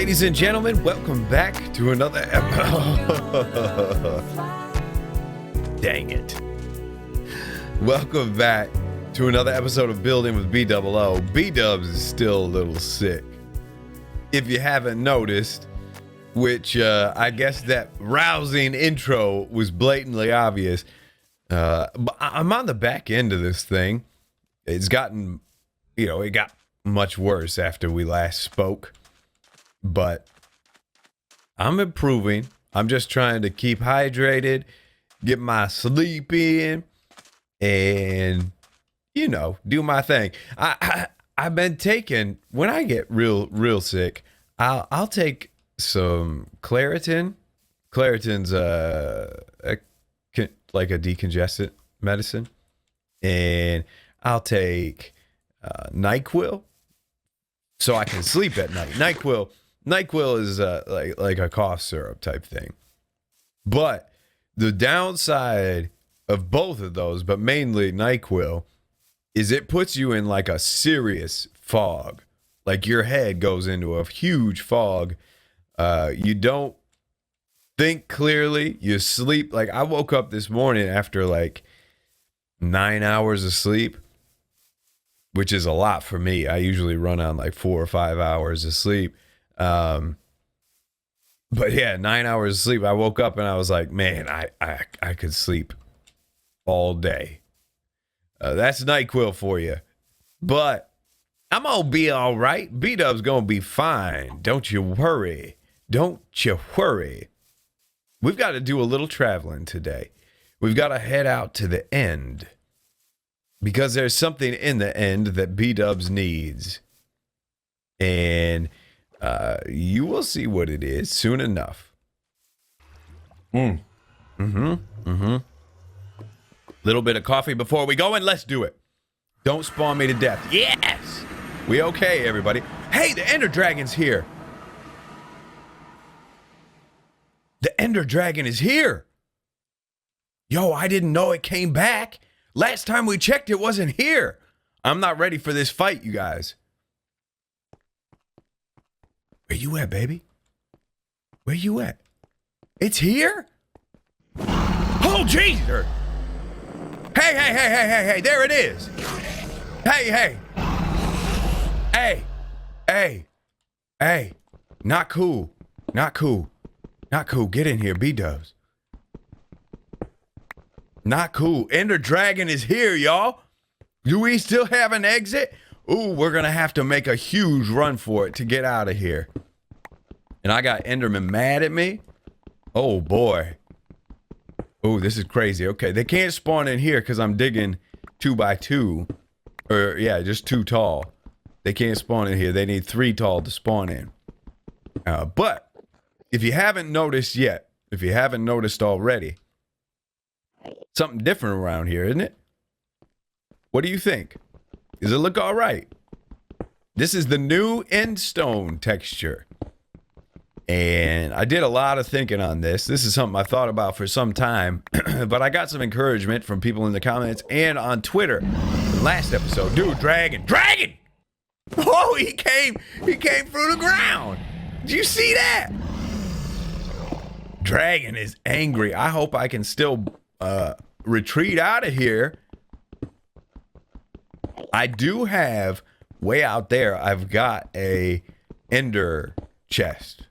Ladies and gentlemen, welcome back to another episode. Dang it. Welcome back to another episode of Building with BdoubleO. B-Dubs is still a little sick. If you haven't noticed, which I guess that rousing intro was blatantly obvious, but I'm on the back end of this thing. It's gotten, it got much worse after we last spoke. But I'm improving. I'm just trying to keep hydrated, get my sleep in, and, do my thing. I've been taking, when I get real sick, I'll take some Claritin. Claritin's like a decongestant medicine. And I'll take NyQuil so I can sleep at night. NyQuil is like a cough syrup type thing. But the downside of both of those, but mainly NyQuil, is it puts you in like a serious fog. Like your head goes into a huge fog. You don't think clearly. You sleep. Like I woke up this morning after like 9 hours of sleep, which is a lot for me. I usually run on like 4 or 5 hours of sleep. But yeah, 9 hours of sleep. I woke up and I was like, man, I could sleep all day. That's NyQuil for you. But I'm gonna be all right. B-Dub's gonna be fine. Don't you worry. Don't you worry. We've got to do a little traveling today. We've got to head out to the end. Because there's something in the end that B-Dubs needs. And you will see what it is soon enough. Little bit of coffee before we go, and let's do it. Don't spawn me to death. Yes! We okay, everybody. Hey, the Ender Dragon's here. The Ender Dragon is here. Yo, I didn't know it came back. Last time we checked, it wasn't here. I'm not ready for this fight, you guys. Where you at, baby? Where you at? It's here? Oh, Jesus! Hey, there it is. Hey. Hey. Not cool. Get in here, B-Dubs. Not cool. Ender Dragon is here, y'all. Do we still have an exit? Ooh, we're going to have to make a huge run for it to get out of here. And I got Enderman mad at me. Oh, boy. Oh, this is crazy. Okay, they can't spawn in here because I'm digging 2 by 2. Or, yeah, just 2 tall. They can't spawn in here. They need 3 tall to spawn in. But if you haven't noticed yet, if you haven't noticed already, something different around here, isn't it? What do you think? Does it look all right? This is the new Endstone texture. And I did a lot of thinking on this. This is something I thought about for some time. But I got some encouragement from people in the comments and on Twitter. Last episode. Dude, Dragon! Oh, he came through the ground! Did you see that? Dragon is angry. I hope I can still retreat out of here. I do have, way out there, I've got a ender chest.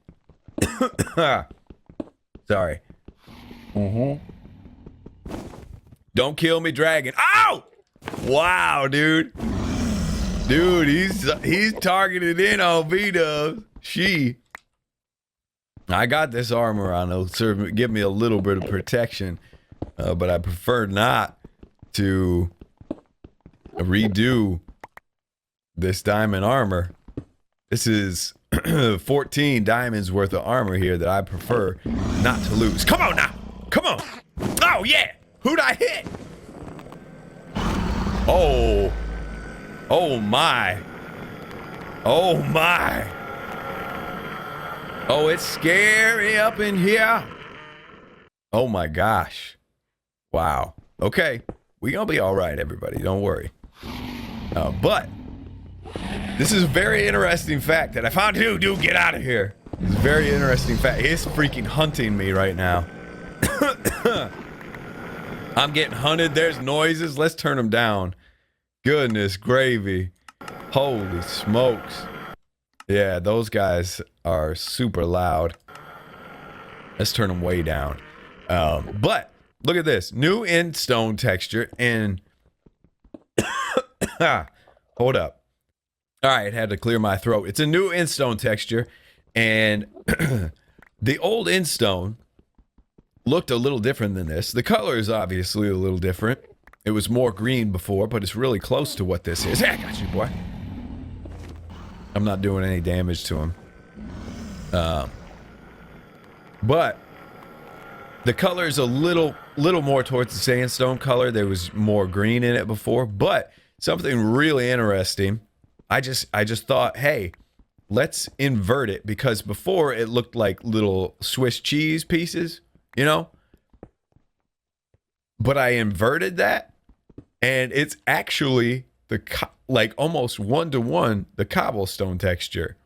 Sorry. Don't kill me, Dragon. Ow! Wow, dude. Dude, he's targeted in on B-Dubs. I got this armor on. It'll give me a little bit of protection. But I prefer not to redo this diamond armor. This is 14 diamonds worth of armor here that I prefer not to lose. Come on now. Come on. Oh, yeah. Who'd I hit? Oh. Oh, my. Oh, my. Oh, it's scary up in here. Oh, my gosh. Wow. Okay. We're going to be all right, everybody. Don't worry. But this is a very interesting fact that I found. Dude, get out of here. It's a very interesting fact. He's freaking hunting me right now. I'm getting hunted. There's noises. Let's turn them down. Goodness gravy. Holy smokes. Yeah, those guys are super loud. Let's turn them way down. But look at this. New Endstone texture and... Hold up. All right, had to clear my throat. It's a new Endstone texture, and the old Endstone looked a little different than this. The color is obviously a little different. It was more green before, but it's really close to what this is. Hey, I got you, boy. I'm not doing any damage to him. But the color is a little more towards the sandstone color. There was more green in it before, but something really interesting. I just thought, hey, let's invert it, because before it looked like little Swiss cheese pieces, you know? But I inverted that, and it's actually like almost 1-to-1 the cobblestone texture.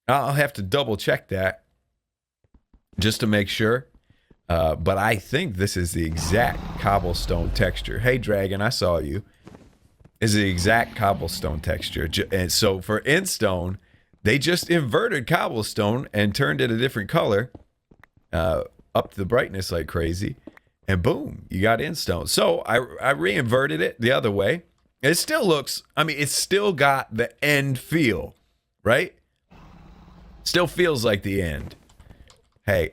I'll have to double check that just to make sure. But I think this is the exact cobblestone texture. Hey, Dragon, I saw you. Is the exact cobblestone texture. And so for Endstone, they just inverted cobblestone and turned it a different color, up the brightness like crazy, and boom, you got Endstone. So I re-inverted it the other way. It still looks, I mean, it's still got the end feel, right? Still feels like the end. Hey,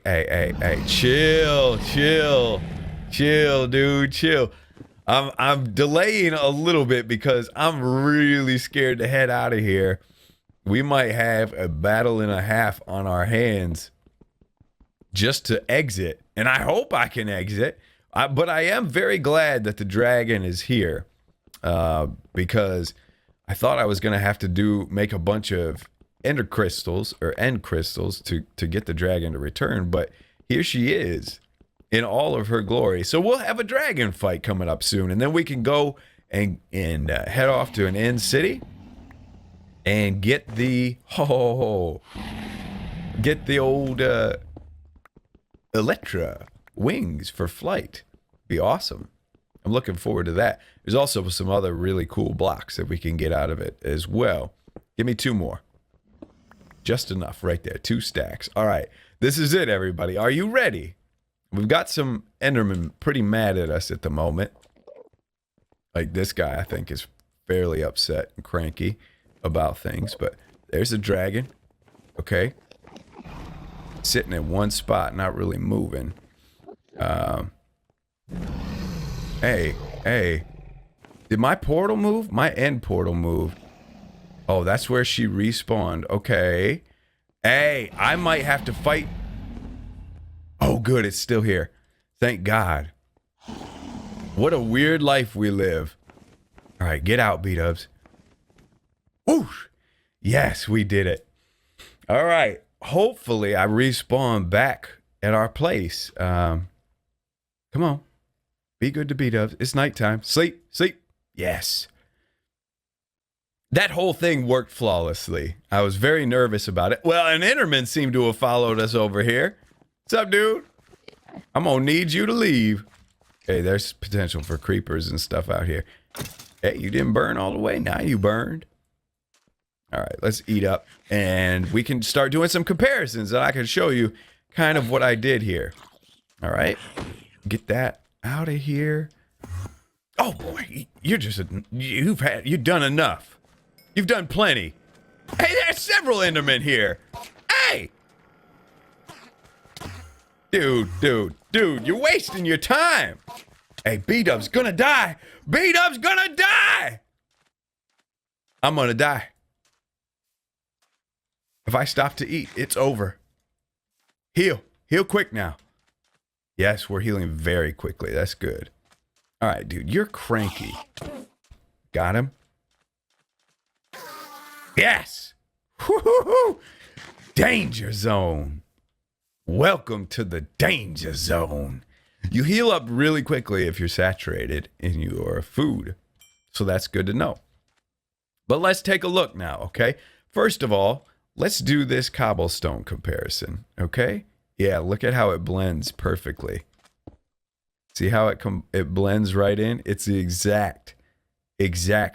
chill, dude, chill. I'm delaying a little bit because I'm really scared to head out of here. We might have a battle and a half on our hands just to exit. And I hope I can exit. But I am very glad that the dragon is here. Because I thought I was going to have to make a bunch of ender crystals or end crystals to get the dragon to return. But here she is in all of her glory. So we'll have a dragon fight coming up soon, and then we can go and head off to an end city and get the old Electra wings for flight. Be awesome. I'm looking forward to that. There's also some other really cool blocks that we can get out of it as well. Give me 2 more. Just enough right there. 2 stacks. All right. This is it, everybody. Are you ready? We've got some Endermen pretty mad at us at the moment. Like this guy, I think, is fairly upset and cranky about things. But there's a dragon. Okay. Sitting in one spot, not really moving. Hey. Did my portal move? My end portal moved. Oh, that's where she respawned. Okay. Hey, I might have to fight. Oh, good. It's still here. Thank God. What a weird life we live. All right, get out, B-dubs. Whoosh. Yes, we did it. All right. Hopefully, I respawn back at our place. Come on. Be good to B-dubs. It's nighttime. Sleep. Yes. That whole thing worked flawlessly. I was very nervous about it. Well, an Enderman seemed to have followed us over here. What's up, dude? I'm gonna need you to leave. Hey, there's potential for creepers and stuff out here. Hey, you didn't burn all the way. Now you burned. All right, let's eat up. And we can start doing some comparisons, and I can show you kind of what I did here. All right. Get that out of here. Oh, boy. You've done enough. You've done plenty. Hey, there's several Endermen here. Hey! Dude, you're wasting your time. Hey, B-dub's gonna die. B-dub's gonna die. I'm gonna die. If I stop to eat, it's over. Heal quick now. Yes, we're healing very quickly. That's good. All right, dude, you're cranky. Got him. Yes. Woo-hoo-hoo. Danger zone. Welcome to the danger zone. You heal up really quickly if you're saturated in your food. So that's good to know. But let's take a look now, okay? First of all, let's do this cobblestone comparison, okay? Yeah, look at how it blends perfectly. See how it blends right in? It's the exact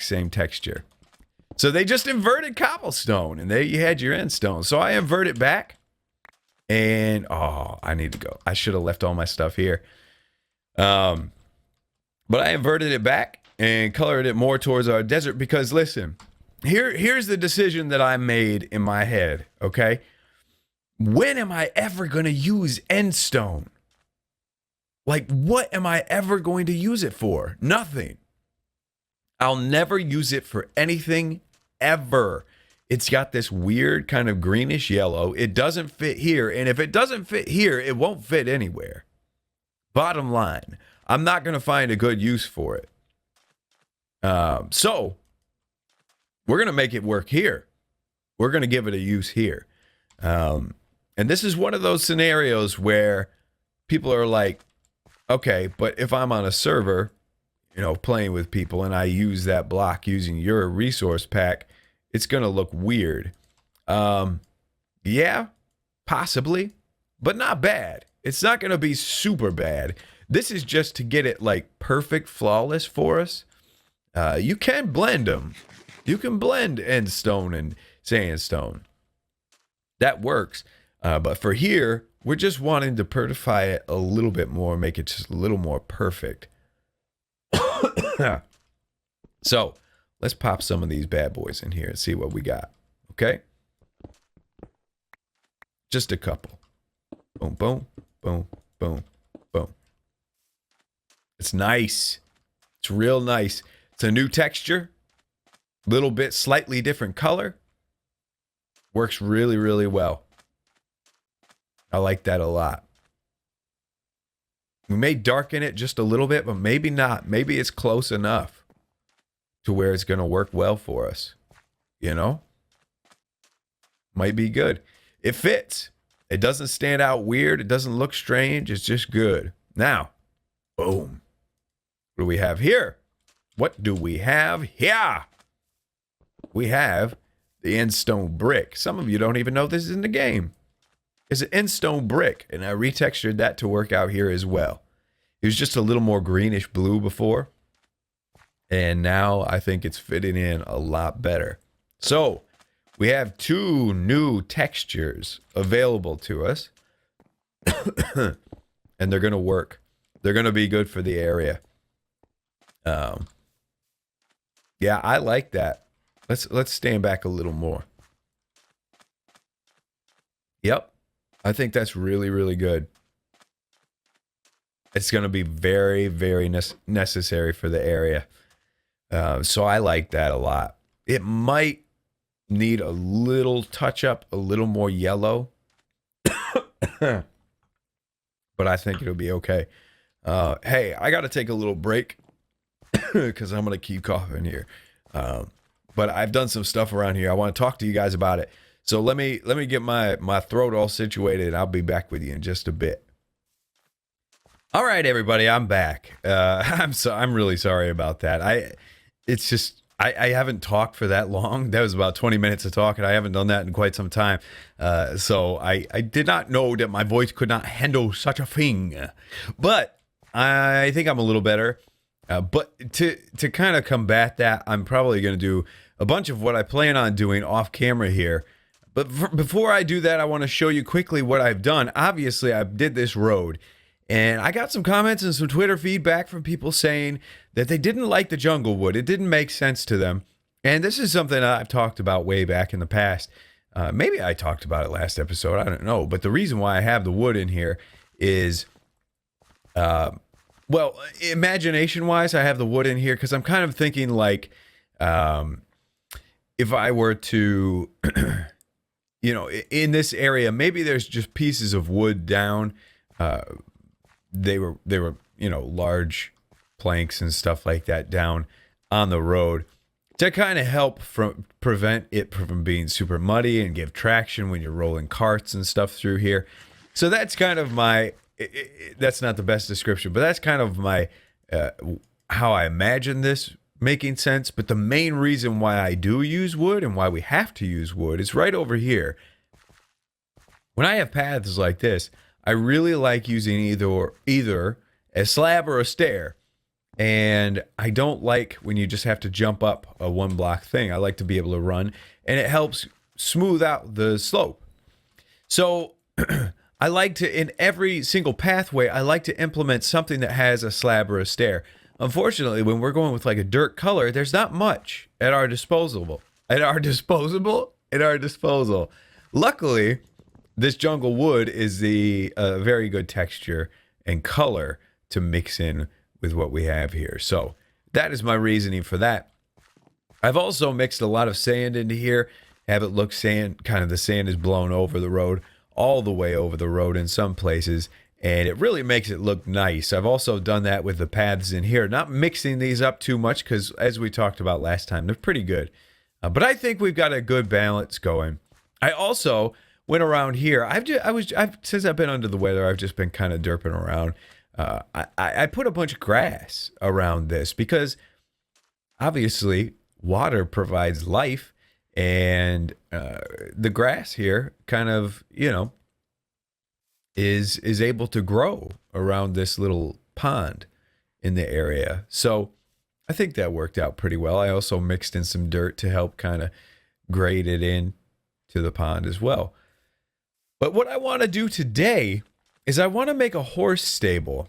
same texture. So they just inverted cobblestone, and there you had your endstone. So I invert it back, and oh, I need to go. I should have left all my stuff here. But I inverted it back and colored it more towards our desert because, listen, here's the decision that I made in my head, okay? When am I ever going to use endstone? Like, what am I ever going to use it for? Nothing. I'll never use it for anything ever. It's got this weird kind of greenish yellow. It doesn't fit here. And if it doesn't fit here, it won't fit anywhere. Bottom line, I'm not going to find a good use for it. So we're going to make it work here. We're going to give it a use here. And this is one of those scenarios where people are like, okay, but if I'm on a server, you know, playing with people and I use that block using your resource pack, it's going to look weird. Yeah, possibly, but not bad. It's not going to be super bad. This is just to get it like perfect, flawless for us. You can blend them. You can blend endstone and sandstone. That works. But for here, we're just wanting to purify it a little bit more, make it just a little more perfect. So let's pop some of these bad boys in here and see what we got. Okay? Just a couple. Boom, boom, boom, boom, boom. It's nice. It's real nice. It's a new texture. Little bit slightly different color. Works really, really well. I like that a lot. We may darken it just a little bit, but maybe not. Maybe it's close enough to where it's going to work well for us. You know? Might be good. It fits. It doesn't stand out weird. It doesn't look strange. It's just good. Now, boom. What do we have here? What do we have here? We have the endstone brick. Some of you don't even know this is in the game. It's an endstone brick, and I retextured that to work out here as well. It was just a little more greenish blue before, and now I think it's fitting in a lot better. So we have two new textures available to us, and they're going to work. They're going to be good for the area. Yeah, I like that. Let's stand back a little more. Yep. I think that's really, really good. It's going to be very, very necessary for the area. So I like that a lot. It might need a little touch up, a little more yellow. But I think it'll be okay. Hey, I got to take a little break because I'm going to keep coughing here. But I've done some stuff around here. I want to talk to you guys about it. So let me get my throat all situated. I'll be back with you in just a bit. All right, everybody, I'm back. I'm really sorry about that. I haven't talked for that long. That was about 20 minutes of talking. I haven't done that in quite some time. So I did not know that my voice could not handle such a thing. But I think I'm a little better. But to kind of combat that, I'm probably going to do a bunch of what I plan on doing off camera here. But before I do that, I want to show you quickly what I've done. Obviously, I did this road, and I got some comments and some Twitter feedback from people saying that they didn't like the jungle wood. It didn't make sense to them. And this is something I've talked about way back in the past. Maybe I talked about it last episode. I don't know. But the reason why I have the wood in here is, well, imagination-wise, I have the wood in here because I'm kind of thinking like, if I were to... You know, in this area, maybe there's just pieces of wood down. They were, you know, large planks and stuff like that down on the road to kind of help prevent it from being super muddy and give traction when you're rolling carts and stuff through here. So that's kind of my, that's not the best description, but that's kind of my, how I imagine this making sense, but the main reason why I do use wood and why we have to use wood is right over here. When I have paths like this, I really like using either a slab or a stair. And I don't like when you just have to jump up a one block thing. I like to be able to run, and it helps smooth out the slope. So I like to, in every single pathway, I like to implement something that has a slab or a stair. Unfortunately, when we're going with like a dirt color, there's not much at our disposal. At our disposal. Luckily, this jungle wood is the very good texture and color to mix in with what we have here. So that is my reasoning for that. I've also mixed a lot of sand into here, have it look kind of the sand is blown over the road, all the way over the road in some places, and it really makes it look nice. I've also done that with the paths in here, not mixing these up too much because, as we talked about last time, they're pretty good. But I think we've got a good balance going. I also went around here. Since I've been under the weather, I've just been kind of derping around. I put a bunch of grass around this because obviously water provides life, and the grass here kind of, is able to grow around this little pond in the area. So I think that worked out pretty well. I also mixed in some dirt to help kind of grade it in to the pond as well. But what I want to do today is I want to make a horse stable.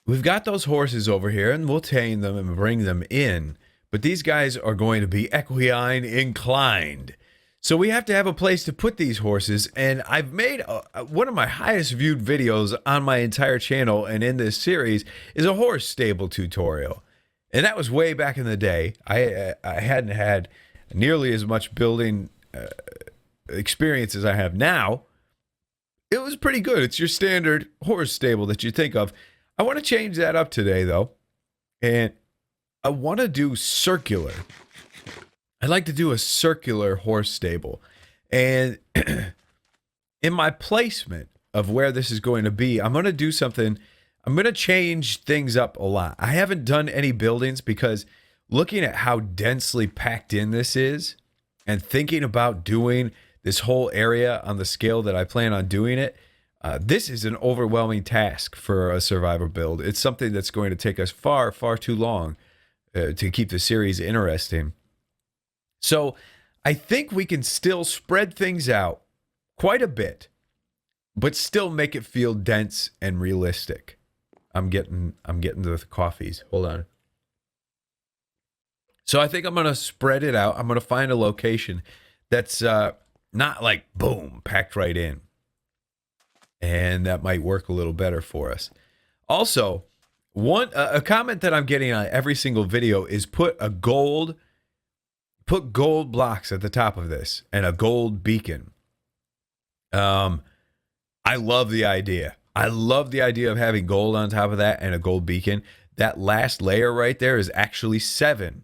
We've got those horses over here, and we'll tame them and bring them in. But these guys are going to be equine inclined. So we have to have a place to put these horses, and I've made one of my highest viewed videos on my entire channel and in this series is a horse stable tutorial. And that was way back in the day. I hadn't had nearly as much building experience as I have now. It was pretty good. It's your standard horse stable that you think of. I want to change that up today, though, and I want to do circular. I'd like to do a circular horse stable. And in my placement of where this is going to be, I'm going to do something. I'm going to change things up a lot. I haven't done any buildings because looking at how densely packed in this is and thinking about doing this whole area on the scale that I plan on doing it, this is an overwhelming task for a survivor build. It's something that's going to take us far, far too long to keep the series interesting. So I think we can still spread things out quite a bit, but still make it feel dense and realistic. I'm getting the coffees. Hold on. So I think I'm going to spread it out. I'm going to find a location that's not like boom, packed right in. And that might work a little better for us. Also, a comment that I'm getting on every single video is put gold blocks at the top of this and a gold beacon. I love the idea. I love the idea of having gold on top of that and a gold beacon. That last layer right there is actually 7.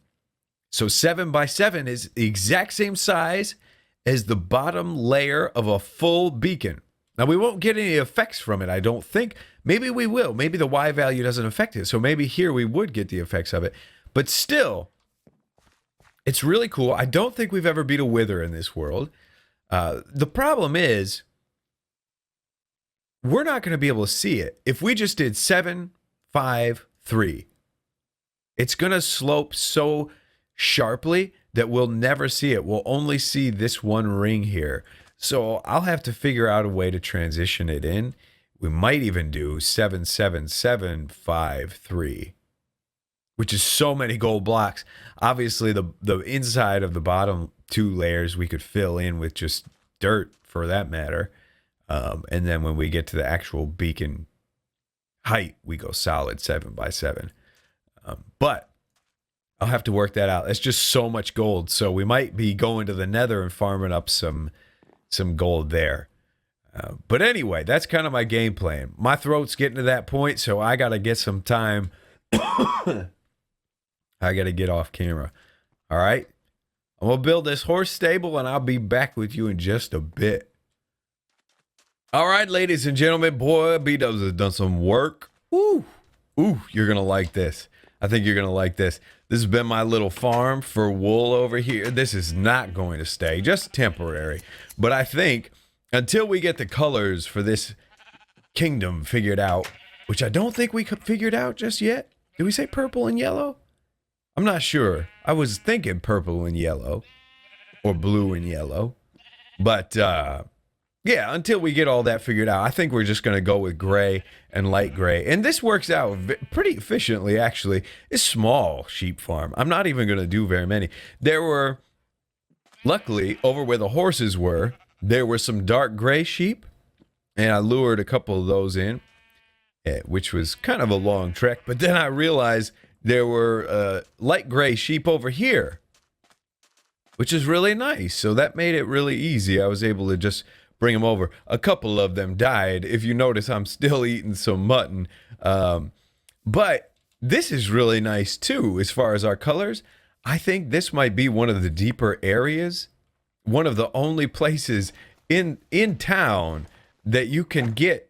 So 7 by 7 is the exact same size as the bottom layer of a full beacon. Now, we won't get any effects from it, I don't think. Maybe we will. Maybe the Y value doesn't affect it. So maybe here we would get the effects of it. But still, it's really cool. I don't think we've ever beat a wither in this world. The problem is, we're not going to be able to see it. If we just did 7, 5, 3, it's going to slope so sharply that we'll never see it. We'll only see this one ring here. So I'll have to figure out a way to transition it in. We might even do 7, 7, 7, 5, 3, which is so many gold blocks. Obviously, the inside of the bottom 2 layers we could fill in with just dirt, for that matter. And then when we get to the actual beacon height, we go solid 7 by 7. But I'll have to work that out. It's just so much gold. So we might be going to the nether and farming up some gold there. But anyway, that's kind of my game plan. My throat's getting to that point, so I got to get some time. I got to get off camera. All right? I'm going to build this horse stable, and I'll be back with you in just a bit. All right, ladies and gentlemen, boy, B-Dubs has done some work. Ooh, you're going to like this. I think you're going to like this. This has been my little farm for wool over here. This is not going to stay, just temporary. But I think until we get the colors for this kingdom figured out, which I don't think we figured out just yet. Did we say purple and yellow? I'm not sure. I was thinking purple and yellow, or blue and yellow. But yeah, until we get all that figured out, I think we're just going to go with gray and light gray. And this works out pretty efficiently, actually. It's small sheep farm. I'm not even going to do very many. There were, luckily, over where the horses were, there were some dark gray sheep. And I lured a couple of those in, which was kind of a long trek. But then I realized there were light gray sheep over here, which is really nice. So that made it really easy. I was able to just bring them over. A couple of them died. If you notice, I'm still eating some mutton. But this is really nice too, as far as our colors. I think this might be one of the deeper areas. One of the only places in town that you can get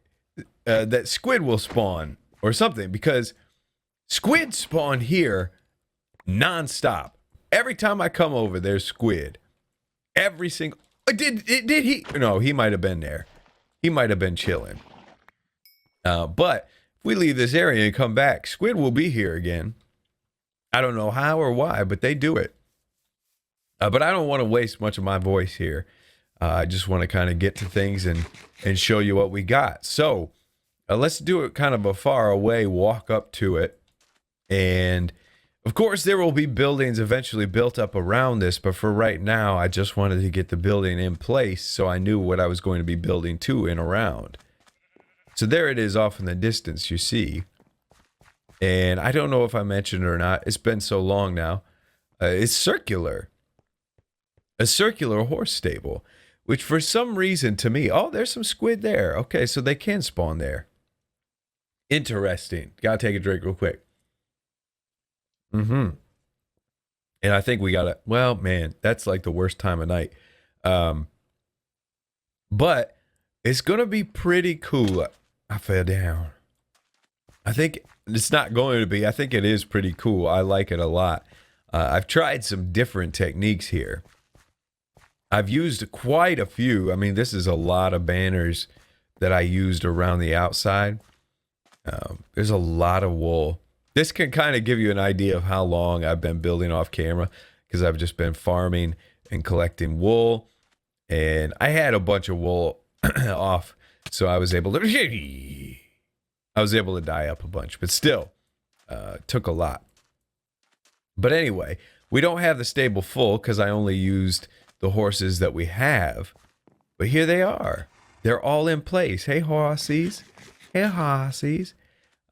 that squid will spawn or something. Because squid spawn here nonstop. Every time I come over, there's squid. Every single... Did he? No, he might have been there. He might have been chilling. But if we leave this area and come back, squid will be here again. I don't know how or why, but they do it. But I don't want to waste much of my voice here. I just want to kind of get to things and show you what we got. So let's do it kind of a far away walk up to it. And of course, there will be buildings eventually built up around this, but for right now, I just wanted to get the building in place so I knew what I was going to be building to and around. So there it is off in the distance, you see. And I don't know if I mentioned it or not. It's been so long now. It's circular. A circular horse stable, which for some reason to me, oh, there's some squid there. Okay, so they can spawn there. Interesting. Gotta take a drink real quick. And I think we gotta, well, man, that's like the worst time of night. But it's gonna be pretty cool. I fell down. I think it's not going to be. I think it is pretty cool. I like it a lot. I've tried some different techniques here. I've used quite a few. I mean, this is a lot of banners that I used around the outside. There's a lot of wool. This can kind of give you an idea of how long I've been building off camera, because I've just been farming and collecting wool. And I had a bunch of wool off, so I was able to dye up a bunch, but still took a lot. But anyway, we don't have the stable full because I only used the horses that we have. But here they are. They're all in place. Hey, horsies. Hey, horsies.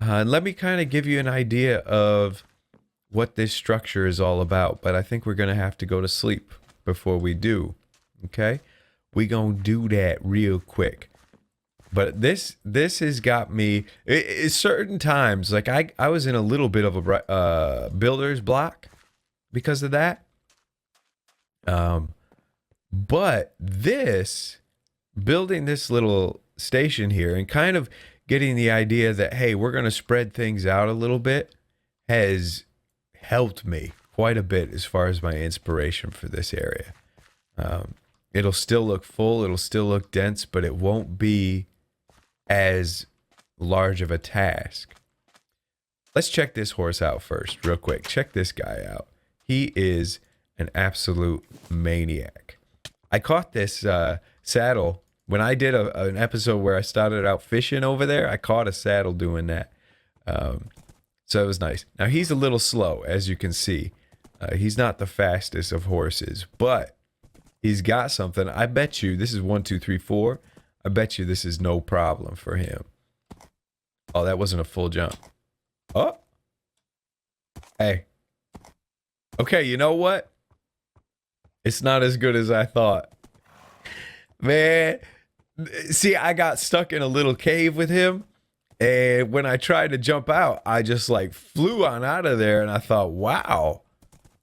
And let me kind of give you an idea of what this structure is all about. But I think we're going to have to go to sleep before we do. Okay? We going to do that real quick. But this has got me... certain times, like I was in a little bit of a builder's block because of that. But building this little station here and kind of getting the idea that, hey, we're going to spread things out a little bit has helped me quite a bit as far as my inspiration for this area. It'll still look full, it'll still look dense, but it won't be as large of a task. Let's check this horse out first, real quick. Check this guy out. He is an absolute maniac. I caught this saddle when I did an episode where I started out fishing over there. I caught a saddle doing that. So it was nice. Now he's a little slow, as you can see. He's not the fastest of horses, but he's got something. I bet you this is 1, 2, 3, 4. I bet you this is no problem for him. Oh, that wasn't a full jump. Oh. Hey. Okay, you know what? It's not as good as I thought. Man, see, I got stuck in a little cave with him. And when I tried to jump out, I just like flew on out of there. And I thought, wow,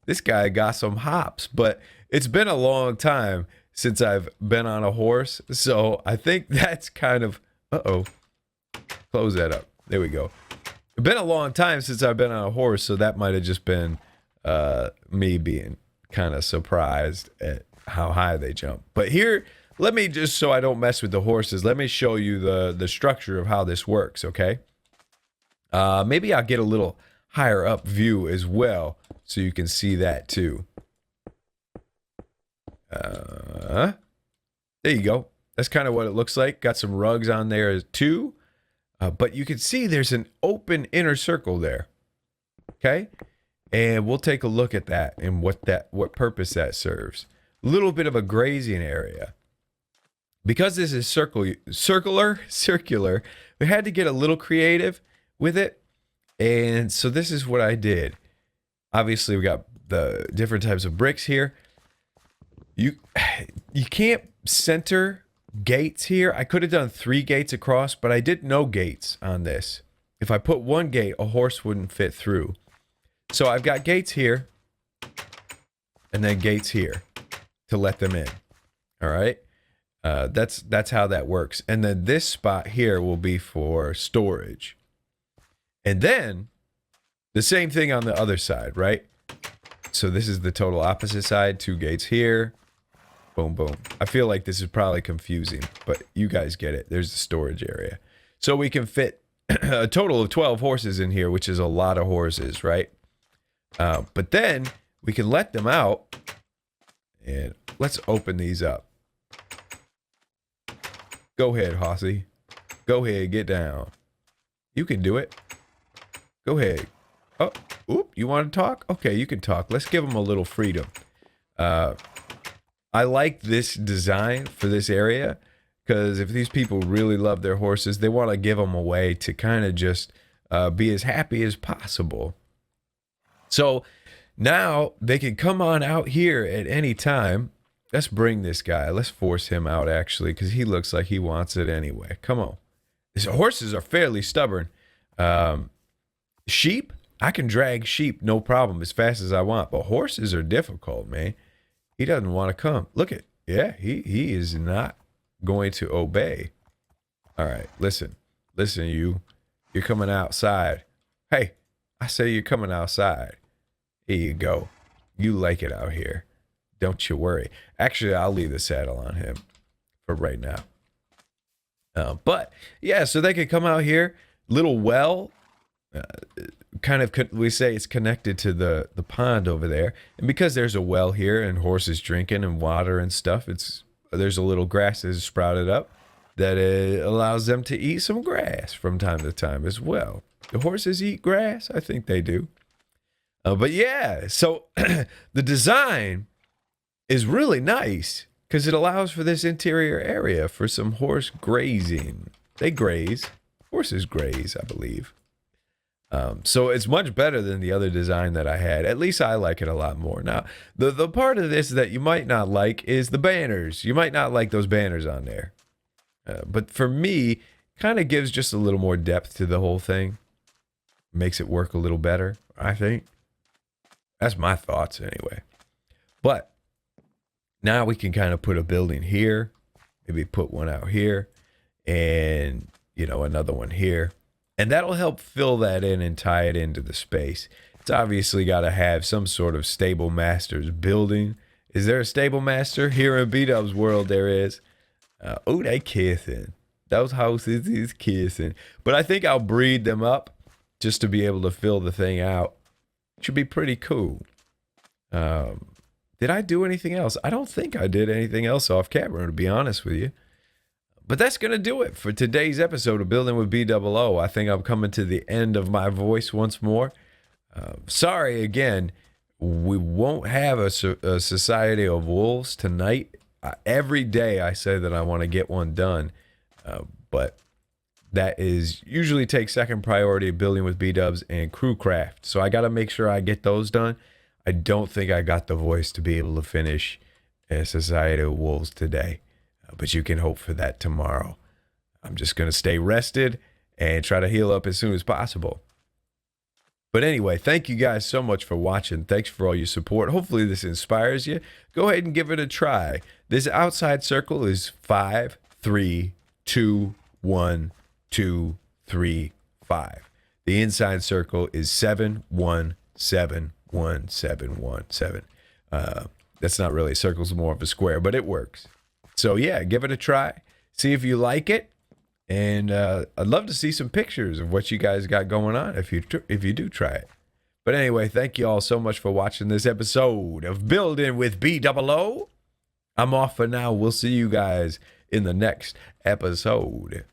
this guy got some hops. But it's been a long time since I've been on a horse. So I think that's kind of, close that up. There we go. It's been a long time since I've been on a horse. So that might have just been me being kind of surprised at how high they jump. But here, let me just, so I don't mess with the horses, let me show you the structure of how this works, okay? Maybe I'll get a little higher up view as well, so you can see that too. There you go. That's kind of what it looks like. Got some rugs on there too. But you can see there's an open inner circle there. Okay? And we'll take a look at that and what purpose that serves. A little bit of a grazing area. Because this is circular, we had to get a little creative with it. And so this is what I did. Obviously, we got the different types of bricks here. You can't center gates here. I could have done 3 gates across, but I did no gates on this. If I put 1 gate, a horse wouldn't fit through. So I've got gates here and then gates here to let them in. All right. That's how that works. And then this spot here will be for storage. And then the same thing on the other side, right? So this is the total opposite side. 2 gates here. Boom, boom. I feel like this is probably confusing, but you guys get it. There's the storage area. So we can fit a total of 12 horses in here, which is a lot of horses, right? But then we can let them out. And let's open these up. Go ahead, Hossy. Go ahead, get down. You can do it. Go ahead. Oh, oop, you want to talk? Okay, you can talk. Let's give them a little freedom. I like this design for this area because if these people really love their horses, they want to give them away to kind of just be as happy as possible. So now they can come on out here at any time. Let's bring this guy. Let's force him out, actually, because he looks like he wants it anyway. Come on. These horses are fairly stubborn. Sheep, I can drag sheep no problem as fast as I want, but horses are difficult, man. He doesn't want to come. Look at, yeah, he is not going to obey. All right, listen, you're coming outside. Hey, I say you're coming outside. Here you go. You like it out here. Don't you worry. Actually, I'll leave the saddle on him for right now. But yeah, so they could come out here. Little well, kind of, we say it's connected to the pond over there. And because there's a well here and horses drinking and water and stuff, there's a little grass that is sprouted up that allows them to eat some grass from time to time as well. The horses eat grass? I think they do. But yeah, so the design is really nice because it allows for this interior area for some horse grazing. They graze. Horses graze, I believe. So it's much better than the other design that I had. At least I like it a lot more. Now, the part of this that you might not like is the banners. You might not like those banners on there. But for me, kind of gives just a little more depth to the whole thing. Makes it work a little better, I think. That's my thoughts anyway. But now we can kind of put a building here. Maybe put one out here. And, you know, another one here. And that'll help fill that in and tie it into the space. It's obviously got to have some sort of stable master's building. Is there a stable master? Here in B-Dub's world there is. Oh, they kissing. Those houses is kissing. But I think I'll breed them up just to be able to fill the thing out. Should be pretty cool. Did I do anything else? I don't think I did anything else off camera, to be honest with you. But that's going to do it for today's episode of Building with BdoubleO. I think I'm coming to the end of my voice once more. Sorry again, we won't have a Society of Wolves tonight. Every day I say that I want to get one done, but that is usually takes second priority, Building with B-Dubs and Crewcraft. So I got to make sure I get those done. I don't think I got the voice to be able to finish a Society of Wolves today, but you can hope for that tomorrow. I'm just going to stay rested and try to heal up as soon as possible. But anyway, thank you guys so much for watching. Thanks for all your support. Hopefully this inspires you. Go ahead and give it a try. This outside circle is 5, 3, 2, 1, 2, 3, 5. The inside circle is 7, 1, 7, 1717. That's not really a circle, it's more of a square, but it works. So yeah, give it a try. See if you like it. And I'd love to see some pictures of what you guys got going on if you do try it. But anyway, thank you all so much for watching this episode of Building with BdoubleO. I'm off for now. We'll see you guys in the next episode.